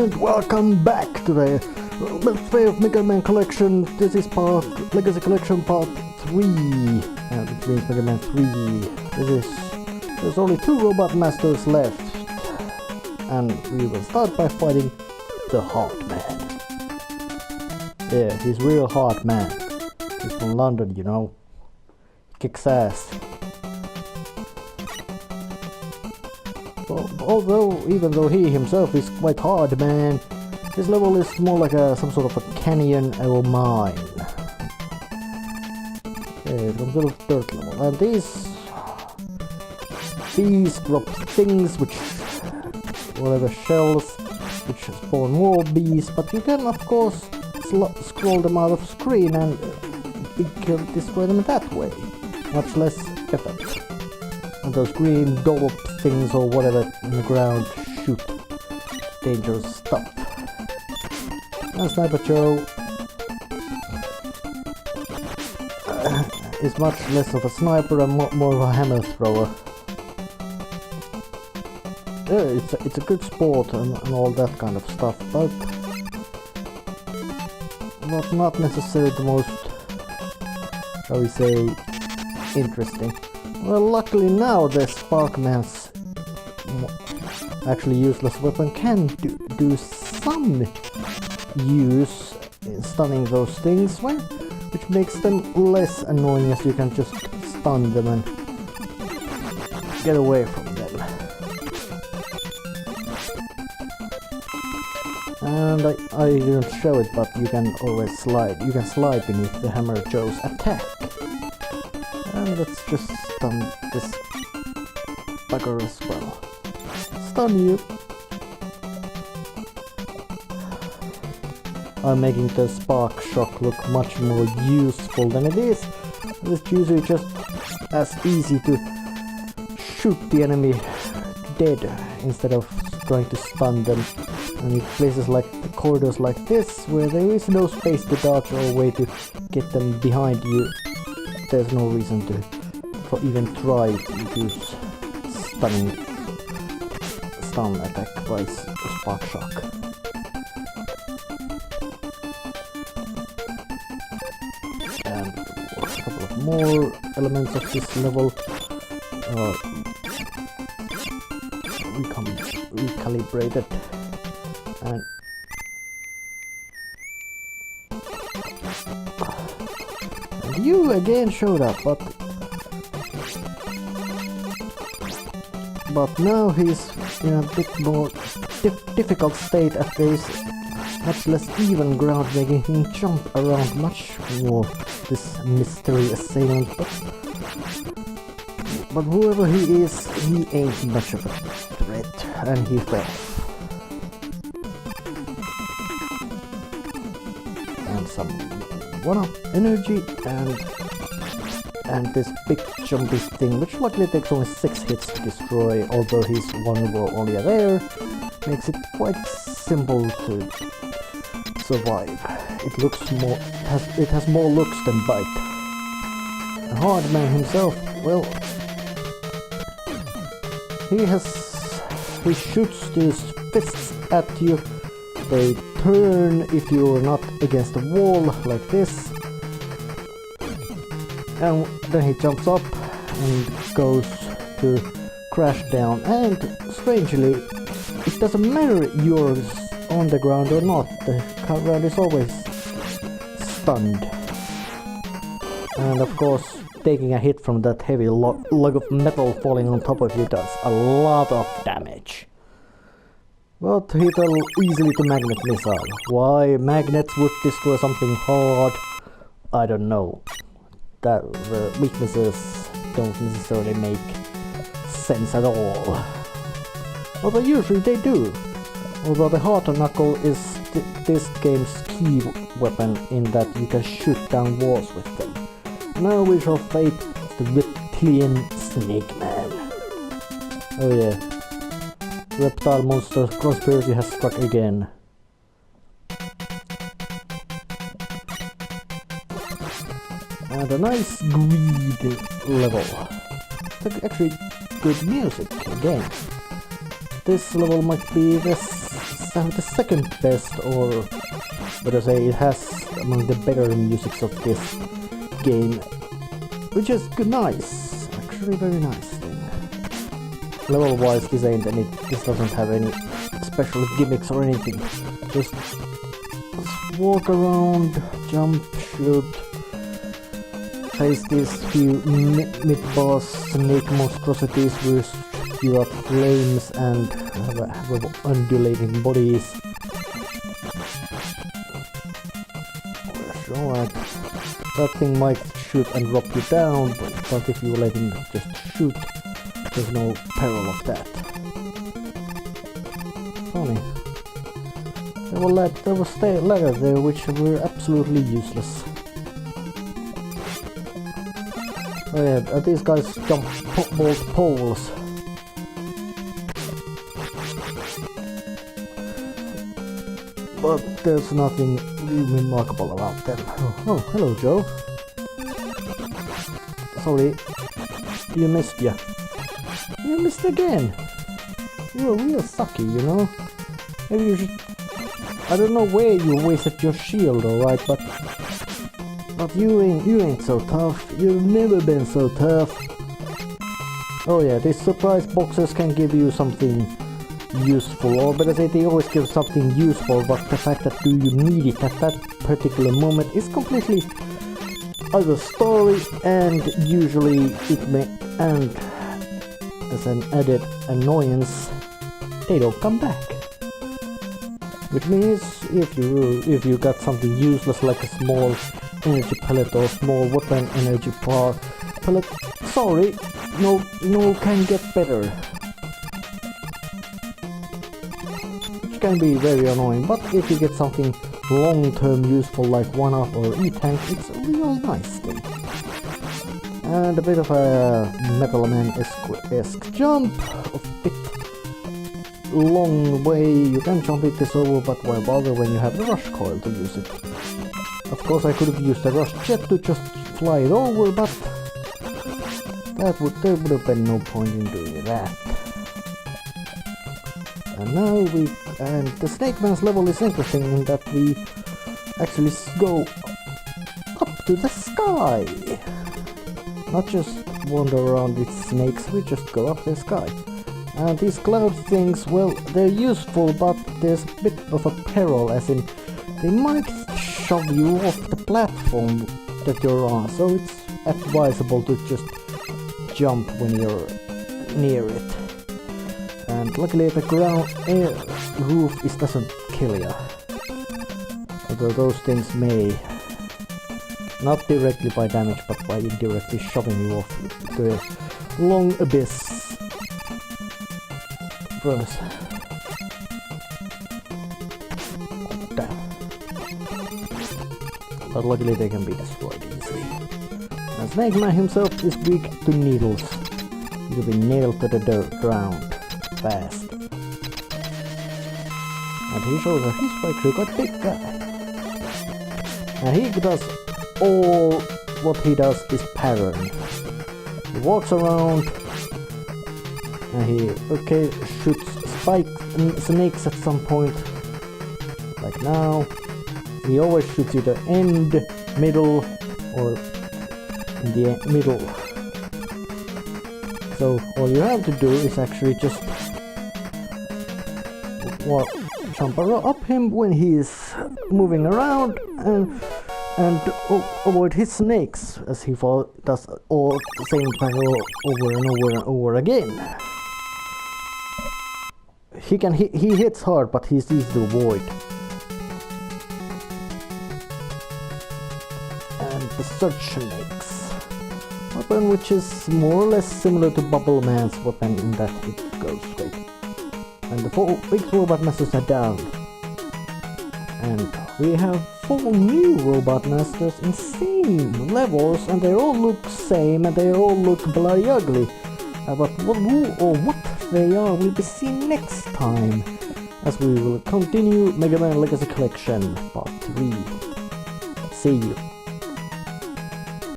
and welcome back to the Let's Play of Megaman Collection. This is Legacy Collection Part 3, and it means Megaman 3. There's only 2 robot masters left, and we will start by fighting the Hard Man. Yeah, he's real hard man. He's from London, you know. He kicks ass. Although, even though he himself is quite hard man, this level is more like some sort of a canyon or mine. Yeah, some sort of dirt level. And these drop things, which whatever shells, which spawn more bees. But you can, of course, scroll them out of screen and you can destroy them that way. Much less effort. And those green dollop things or whatever in the ground shoot dangerous stuff. And Sniper Joe is much less of a sniper and more of a hammer thrower. Yeah, it's a good sport and all that kind of stuff, but not necessarily the most, shall we say, interesting. Well, luckily now the Sparkman's actually useless weapon can do some use in stunning those things, which makes them less annoying as you can just stun them and get away from them. And I didn't show it, but you can always slide. You can slide beneath the Hammer Joe's attack. And let's just stun this bugger as well. Stun you! I'm making the spark shock look much more useful than it is. It's usually just as easy to shoot the enemy dead instead of trying to stun them. And in places like the corridors like this, where there is no space to dodge or way to get them behind you, there's no reason to even try to use stun attack by spark shock. And a couple of more elements of this level recalibrated, and you again showed up, but now he's in a bit more difficult state as there is much less even ground, making him jump around much more, this mystery assailant. But whoever he is, he ain't much of a threat, and he fell. And some 1-up energy and this big jumpy thing, which luckily takes only 6 hits to destroy, although he's vulnerable only there, makes it quite simple to survive. It has more looks than bite. The Hard Man himself, well, he shoots these fists at you. They turn if you're not against a wall like this. And then he jumps up and goes to crash down, and strangely, it doesn't matter you're on the ground or not, the ground is always stunned. And of course, taking a hit from that heavy log of metal falling on top of you does a lot of damage. But he fell easily to magnet missile. Why magnets would destroy something hard, I don't know. That the weaknesses don't necessarily make sense at all. Although usually they do. Although the Hard Knuckle is this game's key weapon in that you can shoot down walls with them. Now we shall fight the reptilian Snake Man. Oh yeah. Reptile monster conspiracy has struck again. And a nice greed level. Actually good music again. this level might be the second best, or better say it has among the better musics of this game, which is good, nice, actually very nice thing. Level wise this doesn't have any special gimmicks or anything, just walk around, jump, shoot, face these few mid-boss snake monstrosities which spew up flames and have undulating bodies. Alright, that thing might shoot and drop you down, but if you let him just shoot, there's no peril of that. Funny. There was ladders there which were absolutely useless. Oh yeah, these guys jump both poles. But there's nothing really remarkable about them. Oh, hello Joe. Sorry, you missed ya. You missed again. You're real sucky, you know. Maybe you should... I don't know where you wasted your shield, alright, but you ain't so tough. You've never been so tough. Oh yeah, these surprise boxes can give you something useful, or better say they always give something useful, but the fact that do you need it at that particular moment is completely other story, and usually it may, and as an added annoyance, they don't come back. Which means if you got something useless like a small energy pellet or small weapon energy pellet, sorry, no can get better. Which can be very annoying, but if you get something long-term useful like 1-up or E-tank, it's a real nice thing. And a bit of a Metal Man-esque jump, a bit long way, you can jump this over, but why bother when you have the rush coil to use it? Of course I could have used the rush jet to just fly it over, but there would have been no point in doing that. And now the Snake Man's level is interesting in that we actually go up to the sky. Not just wander around with snakes, we just go up the sky. And these cloud things, well, they're useful, but there's a bit of a peril, as in they might shove you off the platform that you're on, so it's advisable to just jump when you're near it. And luckily the ground roof doesn't kill you. Although those things may, not directly by damage, but by indirectly shoving you off the long abyss. Gross. Damn. But luckily they can be destroyed easily. And Snake Man himself is weak to needles. He'll be nailed to the ground fast. And he shows that he's quite a big guy. And he does all what he does is pattern. He walks around and he shoots snakes at some point, like now. He always shoots either end, middle, or in the middle. So all you have to do is actually just jump up him when he is moving around and avoid his snakes, as he does all the same pattern over and over and over again. He hits hard, but he's easy to avoid. And the Search Snakes weapon, which is more or less similar to Bubble Man's weapon in that it goes straight. And the big robot masters are down. And we have 4 new robot masters in same levels, and they all look same, and they all look bloody ugly. But who or what they are will be seen next time, as we will continue Megaman Legacy Collection Part 3. See you.